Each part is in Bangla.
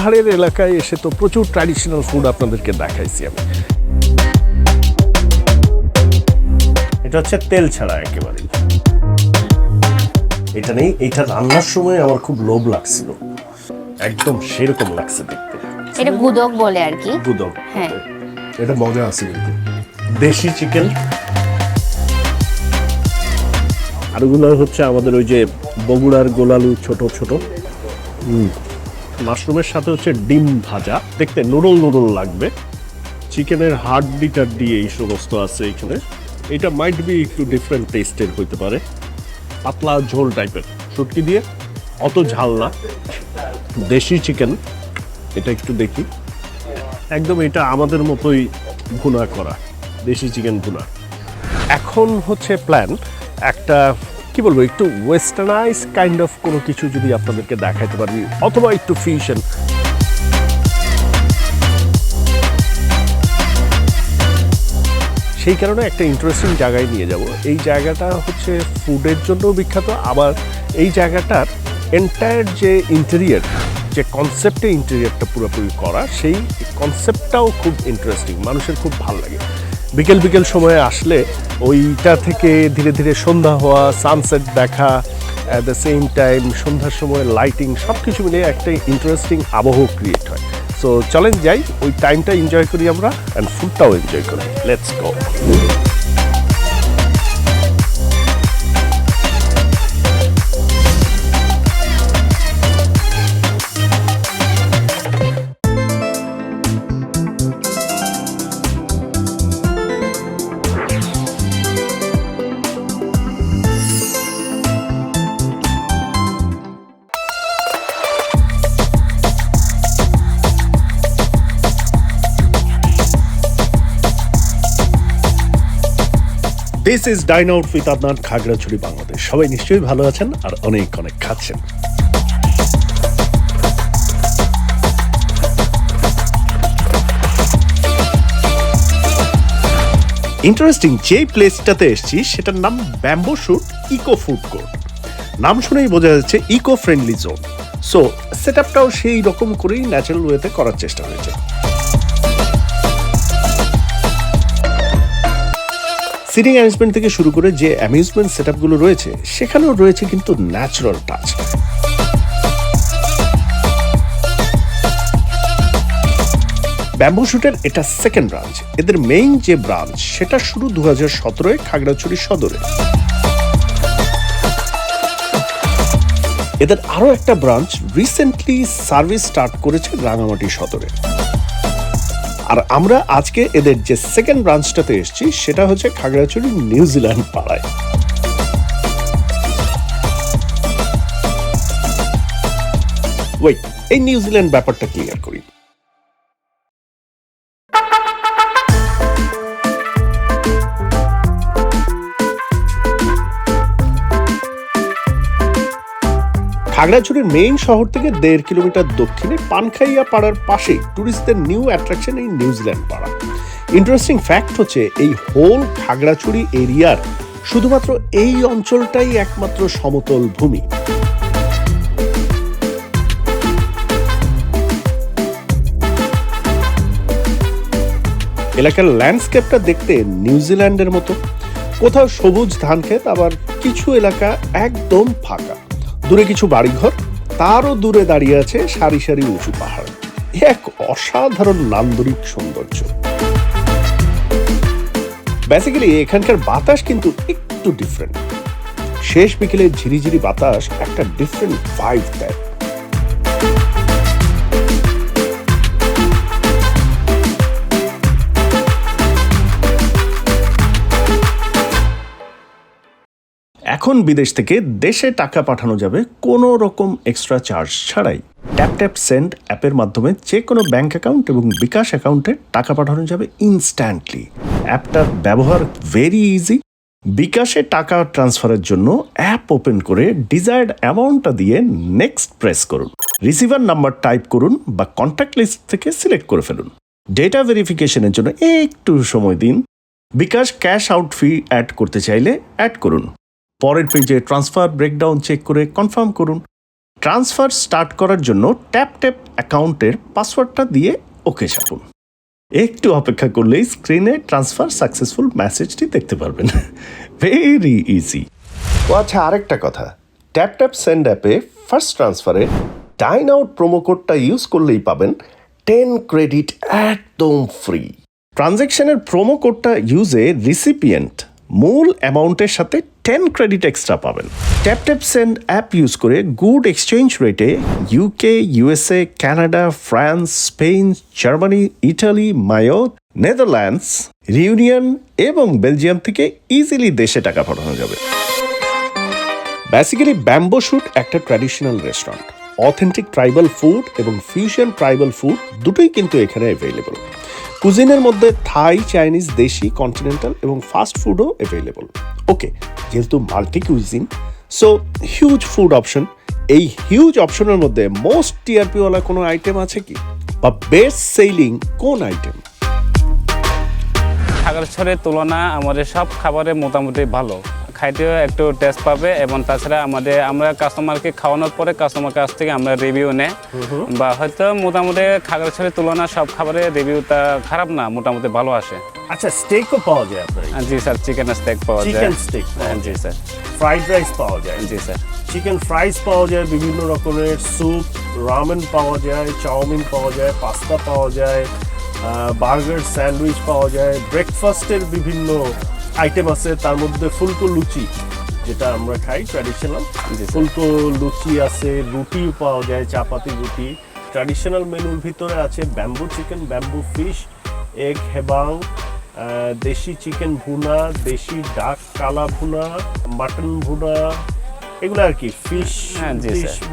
পাহাড়ের এলাকায় এসে তো প্রচুর ট্র্যাডিশনাল ফুড আপনাদেরকে দেখাইছি আমি। এটা হচ্ছে তেল ছাড়া একেবারে। এটা নেই, এটা রান্নার সময় আমার খুব লোভ লাগছিল, একদম সেরকম লাগছে দেখতে। এটা গুদক বলে আর কি। গুদক, হ্যাঁ, এটা মজা আছে কিন্তু। দেশি চিকেন, আর ওগুলো হচ্ছে আমাদের ওই যে বগুড়ার গোলালু ছোট ছোট। মাশরুমের সাথে হচ্ছে ডিম ভাজা, দেখতে নুডল নুডল লাগবে। চিকেনের হাড্ডিটা দিয়ে এই সমস্ত আছে এখানে। এটা মাইট বি একটু ডিফারেন্ট টেস্টের হইতে পারে, পাতলা ঝোল টাইপের, শুটকি দিয়ে, অত ঝাল না। দেশি চিকেন, এটা একটু দেখি, একদম এটা আমাদের মতোই ভুনা করা, দেশি চিকেন ভুনা। এখন হচ্ছে প্ল্যান একটা কি বলবো, একটু ওয়েস্টার্নাইজ কাইন্ড অফ কোনো কিছু যদি আপনাদেরকে দেখাইতে পারি, অথবা একটু ফিউশন। সেই কারণে একটা ইন্টারেস্টিং জায়গায় নিয়ে যাব। এই জায়গাটা হচ্ছে ফুডের জন্য বিখ্যাত, আবার এই জায়গাটার এন্টায়ার যে ইন্টেরিয়র, যে কনসেপ্টে ইন্টেরিয়রটা পুরোপুরি করা, সেই কনসেপ্টটাও খুব ইন্টারেস্টিং, মানুষের খুব ভালো লাগে। বিকেল বিকেল সময়ে আসলে ওইটা থেকে ধীরে ধীরে সন্ধ্যা হওয়া, সানসেট দেখা, অ্যাট দ্য সেম টাইম সন্ধ্যার সময় লাইটিং, সব কিছু মিলে একটা ইন্টারেস্টিং আবহ ক্রিয়েট হয়। সো চলেন যাই, ওই টাইমটা এনজয় করি আমরা, অ্যান্ড ফুডটাও এনজয় করি। Let's go. This is dine out with Adnan, Khagrachhari, Bangladesh. সবাই নিশ্চয়ই ভালো আছেন আর অনেক অনেক খাচ্ছেন। ইন্টারেস্টিং, যে প্লেসটাতে এসেছি সেটার নাম bamboo shoot eco food court. নাম শুনেই বোঝা যাচ্ছে eco friendly zone. So set আপটাও সেই রকম করেই ন্যাচারাল ওয়েতে করার চেষ্টা হয়েছে। সিটিং অ্যারেঞ্জমেন্ট থেকে শুরু করে যে অ্যামিউজমেন্ট সেটআপগুলো রয়েছে, সেখানেও রয়েছে কিন্তু ন্যাচারাল টাচ। ব্যাম্বো শুটের এটা সেকেন্ড ব্রাঞ্চ। এদের মেইন যে ব্রাঞ্চ সেটা শুরু 2017-এ খাগড়াছড়ি সদরে। এদের আরো একটা ব্রাঞ্চ রিসেন্টলি সার্ভিস স্টার্ট করেছে রাঙামাটি সদরে। আর আমরা আজকে এদের যে সেকেন্ড ব্রাঞ্চটাতে এসেছি সেটা হচ্ছে খাগড়াছড়ি নিউজিল্যান্ড পাড়ায়। ওয়েট, এই নিউজিল্যান্ড ব্যাপারটা ক্লিয়ার করি। খাগড়াছড়ির মেইন শহর থেকে 1.5 কিলোমিটার দক্ষিণে পানখাইয়া পাড়ার পাশেই টুরিস্টদের নিউ অ্যাট্রাকশন এই নিউজিল্যান্ড পাড়া। ইন্টারেস্টিং ফ্যাক্ট হচ্ছে এই হোল খাগড়াছড়ি এরিয়ার শুধুমাত্র এই অঞ্চলটাই একমাত্র সমতল ভূমি। এলাকার ল্যান্ডস্কেপটা দেখতে নিউজিল্যান্ডের মতো, কোথাও সবুজ ধান ক্ষেত, আবার কিছু এলাকা একদম ফাঁকা। দূরে কিছু বাড়িঘর, তারও দূরে দাঁড়িয়ে আছে সারি সারি উঁচু পাহাড়। এক অসাধারণ নান্দনিক সৌন্দর্য। বেসিক্যালি এখানকার বাতাস কিন্তু একটু ডিফারেন্ট। শেষ বিকেলের ঝিরিঝিরি বাতাস একটা ডিফারেন্ট ভাইব দেয়। এখন বিদেশ থেকে দেশে টাকা পাঠানো যাবে কোনো রকম এক্সট্রা চার্জ ছাড়াই। ট্যাপ ট্যাপ সেন্ড অ্যাপের মাধ্যমে যে কোনো ব্যাংক অ্যাকাউন্ট এবং বিকাশ অ্যাকাউন্টে টাকা পাঠানো যাবে ইনস্ট্যান্টলি। অ্যাপটার ব্যবহার ভেরি ইজি। বিকাশে টাকা ট্রান্সফারের জন্য অ্যাপ ওপেন করে ডিজায়ার্ড অ্যামাউন্টটা দিয়ে নেক্সট প্রেস করুন। রিসিভার নাম্বার টাইপ করুন বা কন্ট্যাক্ট লিস্ট থেকে সিলেক্ট করে ফেলুন। ডেটা ভেরিফিকেশনের জন্য একটু সময় দিন। বিকাশ ক্যাশ আউট ফি অ্যাড করতে চাইলে অ্যাড করুন। পরের পেজে ট্রান্সফার ব্রেকডাউন চেক করে কনফার্ম করুন। ট্রান্সফার স্টার্ট করার জন্য ট্যাপ অ্যাকাউন্টের পাসওয়ার্ডটা দিয়ে ওকে চাপুন। একটু অপেক্ষা করলেই স্ক্রিনে ট্রান্সফার সাকসেসফুল মেসেজটি দেখতে পারবেন। Very easy. ও আচ্ছা, আরেকটা কথা, ট্যাপ সেন্ড অ্যাপে ফার্স্ট ট্রান্সফারে ডাইন আউট প্রোমো কোডটা ইউজ করলেই পাবেন 10 ক্রেডিট একদম ফ্রি। ট্রানজ্যাকশনের প্রোমো কোডটা ইউজে রিসিপিয়েন্ট মূল অ্যামাউন্টের সাথে 10 ক্রেডিট এক্সট্রা পাবেন। ট্যাপ সেন্ড অ্যাপ ইউজ করে গুড এক্সচেঞ্জ রেটে UK, USA, Canada, France, Spain, Germany, Italy, Mayotte, Netherlands, Reunion এবং বেলজিয়াম থেকে ইজিলি দেশে টাকা পাঠানো যাবে। বেসিক্যালি ব্যাম্বো শুট একটা traditional restaurant. Authentic tribal food এবং ফিউশন ট্রাইবাল ফুড দুটোই কিন্তু এখানে অ্যাভেলেবল। কুজিনের মধ্যে থাই, চাইনিজ, দেশি, কন্টিনেন্টাল এবং ফাস্ট ফুডও অ্যাভেলেবল। ওকে, যেহেতু multi cuisine, so huge food option. এই হিউজ অপশনের মধ্যে মোস্ট টিআরপিওয়ালা কোনো আইটেম আছে কি, বা বেস্ট সেলিং কোন আইটেম? খাগড়াছড়ির তুলনা আমাদের সব খাবারে মোটামুটি ভালো, খাইতেও একটু টেস্ট পাবে এবং তাছাড়া আমরা কাস্টমারকে খাওয়ানোর পরে কাস্টমার কাছ থেকে আমরা রিভিউ নেই, বা হয়তো মোটামুটি খাগড়াছড়ির তুলনা সব খাবারের রিভিউটা খারাপ না, মোটামুটি ভালো আসে। আচ্ছা, স্টেকও পাওয়া যায় আপনার? জি স্যার, চিকেন স্টেক পাওয়া যায়। Chicken steak? জি স্যার। ফ্রাইড রাইস পাওয়া যায়? জি স্যার। চিকেন ফ্রাইস পাওয়া যায়, বিভিন্ন রকমের স্যুপ, রামেন পাওয়া যায়, চাউমিন পাওয়া যায়, পাস্তা পাওয়া যায়, বার্গার, স্যান্ডউইচ পাওয়া যায়। ব্রেকফাস্টের বিভিন্ন আইটেম আছে, তার মধ্যে ফুলকো লুচি যেটা আমরা খাই ট্র্যাডিশনাল, ফুলকো লুচি আছে, রুটি পাওয়া যায়, চাপাতি রুটি। ট্র্যাডিশনাল মেনুর ভিতরে আছে bamboo chicken, bamboo fish, egg hebang, desi chicken ভুনা, দেশি ডাক কালা ভুনা, মাটন ভুনা, এগুলো আর কি, ফিশ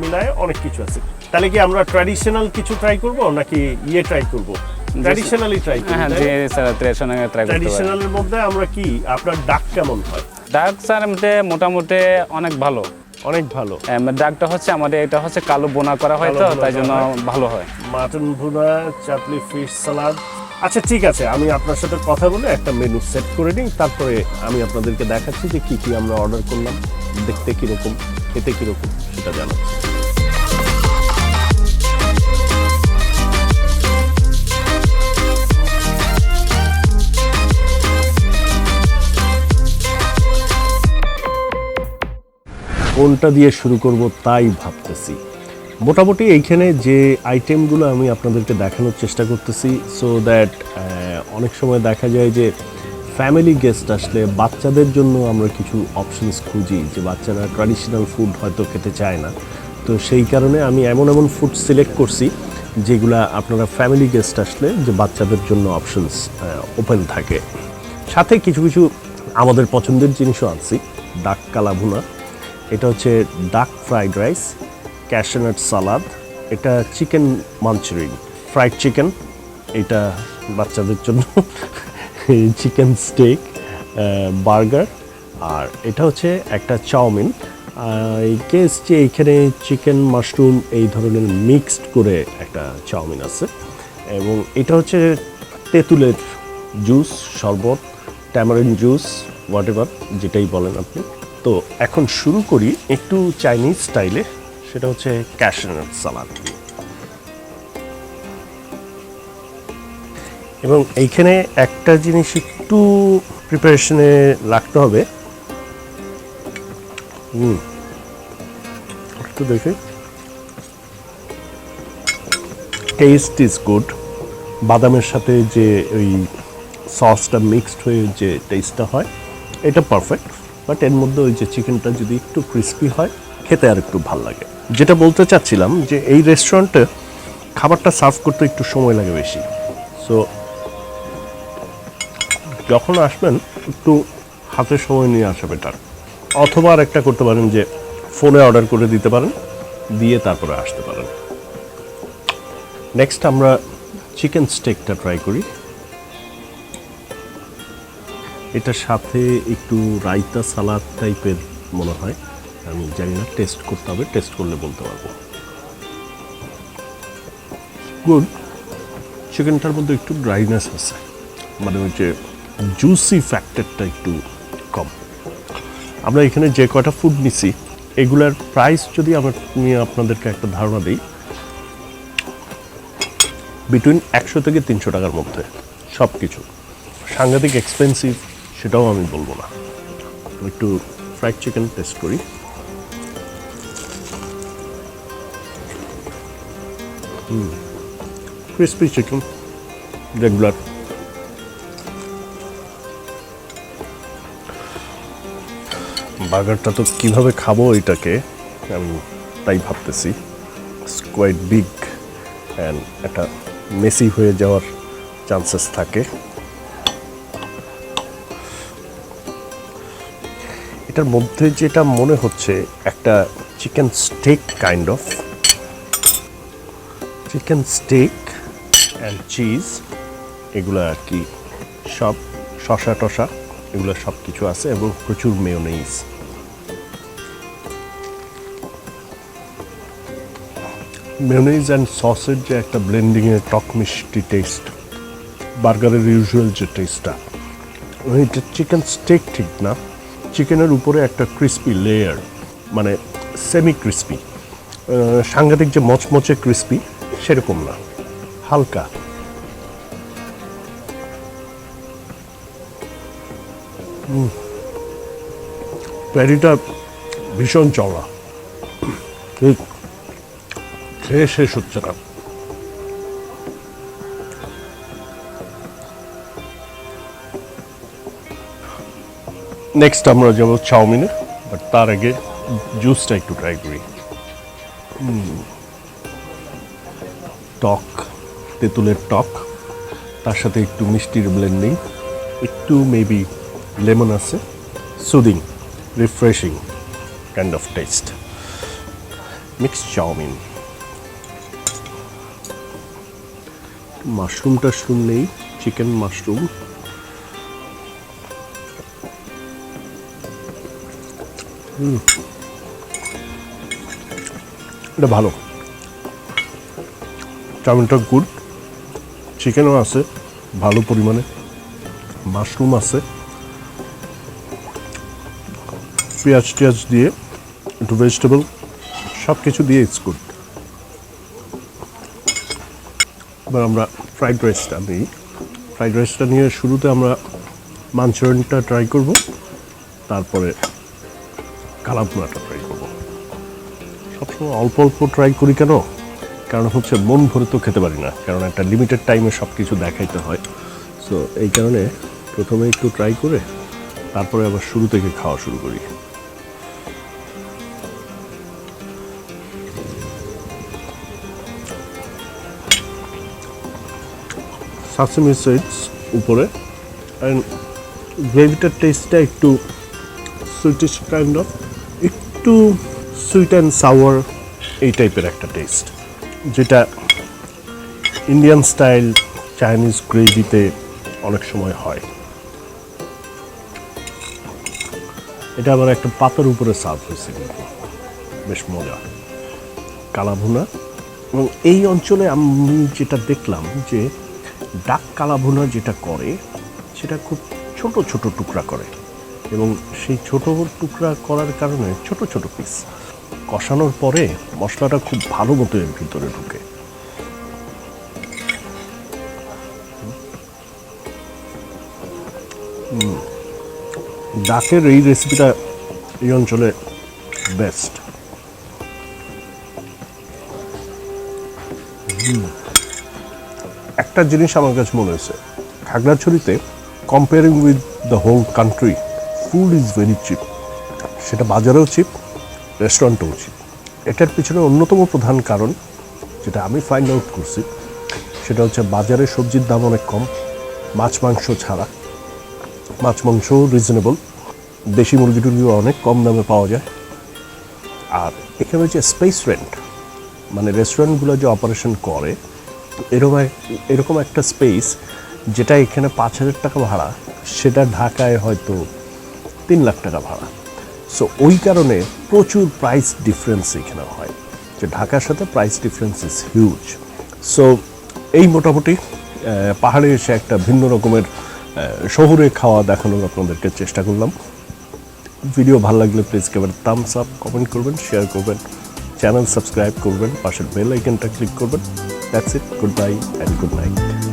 মিলায় অনেক কিছু আছে। তাহলে কি আমরা ট্র্যাডিশনাল কিছু ট্রাই করব নাকি ট্রাই করব? ট্র্যাডিশনালি ট্রাই করব। হ্যাঁ জি স্যার, ট্র্যাডিশনাল ট্রাই করতে পারি। ট্র্যাডিশনালের মধ্যে আমরা কি, আপনার ডাক কেমন হয়? ডাক স্যার মোটামুটি অনেক ভালো। অনেক ভালো। ডাকটা হচ্ছে আমাদের এটা হচ্ছে কালো বোনা করা হয়, তো তাই জন্য ভালো হয়। মাটন ভুনা, চাটলি, ফিশ সালাদ। আচ্ছা ঠিক আছে, আমি আপনার সাথে কথা বলে একটা মেনু সেট করে নিই, তারপরে আমি আপনাদেরকে দেখাচ্ছি যে কি কি আমরা অর্ডার করলাম, দেখতে কিরকম, খেতে কিরকম সেটা জানাচ্ছি। কোনটা দিয়ে শুরু করব তাই ভাবতেছি। মোটামুটি এইখানে যে আইটেমগুলো আমি আপনাদেরকে দেখানোর চেষ্টা করতেছি, সো দ্যাট অনেক সময় দেখা যায় যে ফ্যামিলি গেস্ট আসলে বাচ্চাদের জন্য আমরা কিছু অপশনস খুঁজি, যে বাচ্চারা ট্র্যাডিশনাল ফুড হয়তো খেতে চায় না, তো সেই কারণে আমি এমন ফুড সিলেক্ট করছি যেগুলা আপনারা ফ্যামিলি গেস্ট আসলে যে বাচ্চাদের জন্য অপশনস ওপেন থাকে। সাথে কিছু কিছু আমাদের পছন্দের জিনিসও আনছি। ডাক কালা ভুনা, এটা হচ্ছে ডাক ফ্রাইড রাইস, ক্যাশনাট সালাদ, এটা চিকেন মাঞ্চুরিয়ান, ফ্রাইড চিকেন, এটা বাচ্চাদের জন্য, চিকেন স্টেক, বার্গার, আর এটা হচ্ছে একটা চাউমিন। এই কেস যে এইখানে চিকেন মাশরুম এই ধরনের মিক্সড করে একটা চাউমিন আছে, এবং এটা হচ্ছে তেঁতুলের জুস, শরবত, ট্যামারিন জুস, হোয়াট এভার যেটাই বলেন আপনি। তো এখন শুরু করি একটু চাইনিজ স্টাইলে, সেটা হচ্ছে ক্যাশনাট সালাদ। এবং এইখানে একটা জিনিস একটু প্রিপারেশনে রাখতে হবে, একটু দেখে, টেস্ট ইজ গুড। বাদামের সাথে যে ওই সসটা মিক্সড হয়ে যে টেস্টটা হয়, এটা পারফেক্ট। বাট এর মধ্যে ওই যে চিকেনটা যদি একটু ক্রিস্পি হয়, খেতে আর একটু ভালো লাগে। যেটা বলতে চাচ্ছিলাম যে এই রেস্টুরেন্টে খাবারটা সার্ভ করতে একটু সময় লাগে বেশি, সো যখন আসবেন একটু হাতে সময় নিয়ে আসা বেটার। অথবা আর একটা করতে পারেন যে ফোনে অর্ডার করে দিতে পারেন, দিয়ে তারপরে আসতে পারেন। নেক্সট আমরা চিকেন স্টেকটা ট্রাই করি। এটার সাথে একটু রায়তা সালাদ টাইপের মনে হয়, আমি জানি না, টেস্ট করতে হবে, টেস্ট করলে বলতে পারবো। গুড। চিকেনটার মধ্যে একটু ড্রাইনেস আছে, মানে ওই যে জুসি ফ্যাক্টরটা একটু কম। আমরা এখানে যে কয়টা ফুড নিছি এগুলার প্রাইস যদি আমি আপনাদেরকে একটা ধারণা দিই, বিটুইন 100 থেকে 300 টাকার মধ্যে সব কিছু। সাংঘাতিক এক্সপেন্সিভ সেটাও আমি বলবো না। একটু ফ্রাইড চিকেন টেস্ট করি। Crispy chicken regular. বার্গারটা তো কীভাবে খাবো এটাকে আমি তাই ভাবতেছি। কোয়াইট বিগ অ্যান্ড একটা মেসি হয়ে যাওয়ার চান্সেস থাকে। এটার মধ্যে যেটা মনে হচ্ছে একটা chicken stake kind of, chicken stake and cheese, এগুলো আর কি সব শসা টসা এগুলো সব কিছু আছে এবং প্রচুর মেয়োনেজ। মেয়োনেজ অ্যান্ড সসের যে একটা ব্লেন্ডিংয়ে টক মিষ্টি টেস্ট, বার্গারের ইউজুয়াল যে টেস্টটা, এটা চিকেন স্টেক ঠিক না, চিকেনের উপরে একটা ক্রিস্পি লেয়ার, মানে সেমি ক্রিস্পি, সাংঘাতিক যে মচমচে ক্রিস্পি সেরকম না, হালকা। প্যারিটা ভীষণ চওড়া, খেয়ে শেষ হচ্ছে না। নেক্সট আমরা যাবো চাউমিনে, বাট তার আগে জুসটা একটু ট্রাই করি। টক, তেঁতুলের টক, তার সাথে একটু মিষ্টির ব্লেন্ডিং, একটু মেবি লেমন আছে, soothing, refreshing kind of taste. Mixed chow mein, মাশরুমটা শুনলেই, চিকেন মাশরুম, এটা ভালো, চাউমিনটা গুড, চিকেনও আছে ভালো পরিমাণে, মাশরুম আছে, পেঁয়াজ টিয়াজ দিয়ে একটু ভেজিটেবল সব কিছু দিয়ে ইটস গুড। এবার আমরা ফ্রাইড রাইসটা নিই। ফ্রাইড রাইসটা নিয়ে শুরুতে আমরা মাঞ্চুরিয়ানটা ট্রাই করব, তারপরে কালাভুনাটা ট্রাই করব। সবসময় অল্প অল্প ট্রাই করি কেন? কারণ হচ্ছে মন ভরে তো খেতে পারি না, কারণ একটা লিমিটেড টাইমে সব কিছু দেখাইতে হয়। সো এই কারণে প্রথমে একটু ট্রাই করে তারপরে আবার শুরু থেকে খাওয়া শুরু করি। সাসেমি সিডস উপরে, অ্যান্ড গ্রেভিটার টেস্টটা একটু সুইটিশ কাইন্ড অফ, একটু সুইট অ্যান্ড সাওয়ার এই টাইপের একটা টেস্ট, যেটা ইন্ডিয়ান স্টাইল চাইনিজ গ্রেভিতে অনেক সময় হয়। এটা আবার একটা পাতার উপরে সার্ভ হয়েছে, কিন্তু বেশ মজা। কালাভুনা, এবং এই অঞ্চলে আমি যেটা দেখলাম যে ডাক কালাভুনা যেটা করে সেটা খুব ছোট ছোট টুকরা করে, এবং সেই ছোট টুকরা করার কারণে ছোট ছোট পিস কষানোর পরে মশলাটা খুব ভালো মতো এর ভিতরে ঢুকে। ডাকের এই রেসিপিটা এই অঞ্চলে বেস্ট। একটা জিনিস আমার কাছে মনে হয়েছে, খাগড়াছড়িতে comparing with the whole country, food is very cheap. সেটা বাজারেও চিপ, রেস্টুরেন্টেও চিপ। এটার পিছনে অন্যতম প্রধান কারণ যেটা আমি ফাইন্ড আউট করছি, সেটা হচ্ছে বাজারে সবজির দাম অনেক কম, মাছ মাংস ছাড়া। মাছ মাংসও রিজনেবল, দেশি মুরগি টুরগিও অনেক কম দামে পাওয়া যায়। আর এখানে হচ্ছে স্পেস রেন্ট, মানে রেস্টুরেন্টগুলো যে অপারেশন করে, এরকম একটা স্পেস যেটা এখানে 5,000 টাকা ভাড়া, সেটা ঢাকায় হয়তো 3 লাখ টাকা ভাড়া। সো ওই কারণে প্রচুর প্রাইস ডিফারেন্স এখানে হয়, যে ঢাকার সাথে price difference is huge. So এই মোটামুটি পাহাড়ে এসে একটা ভিন্ন রকমের শহরে খাওয়া দেখানোর আপনাদেরকে চেষ্টা করলাম। ভিডিও ভালো লাগলে প্লিজ কেবল থামস আপ, কমেন্ট করবেন, শেয়ার করবেন, চ্যানেল সাবস্ক্রাইব করবেন, পাশের বেল আইকনটা ক্লিক করবেন। That's it, good bye and good night.